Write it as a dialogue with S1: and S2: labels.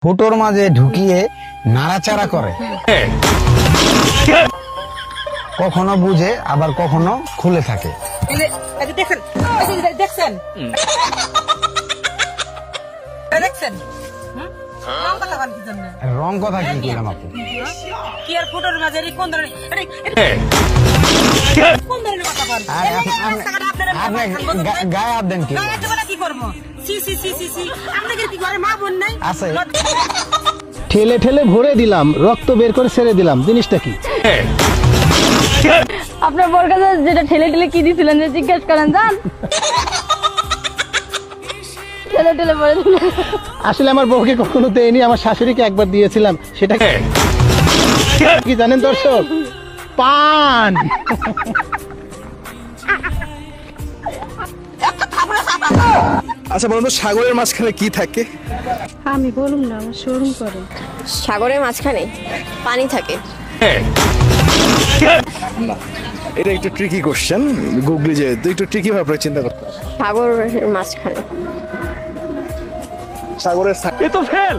S1: ফুটোর মাঝে ঢুকিয়ে নাড়াচাড়া করে, কখনো বুঝে আবার কখনো খুলে থাকে। রং কথা কি বললাম আপু?
S2: কি আর ফুটোর মাঝে কোন ধরনের
S1: গায়ে হাত দেন কি?
S2: কি করবো? আপনাদের কি ঘরে মা বোন নাই?
S1: আছে।
S3: ঠেলে ঠেলে ভরে দিলাম, রক্ত বের করে ছেড়ে দিলাম, জিনিসটা কি?
S4: আপনার বর কাছে যেটা ঠেলে ঠেলে কি দিছিলেন যে জিজ্ঞেস করেন জান? ঠেলে ঠেলে ভরে দিলাম।
S3: আসলে আমার বউকে কখনো দেয়নি, আমার শাশুড়িকে একবার দিয়েছিলাম। সেটা কি জানেন দর্শক? পান।
S5: আচ্ছা বলুন তো, সাগরের মাঝখানে কি থাকে?
S4: আমি বলুন না, আমার শোরুম করে।
S6: সাগরের মাঝখানে পানি থাকে।
S5: এটা একটু ট্রিকি কোশ্চেন, গুগলি যেহেতু একটু ট্রিকি ভাবে চিন্তা করতে হবে।
S6: সাগরের মাঝখানে
S5: সাগরের
S3: এ তো ফেল।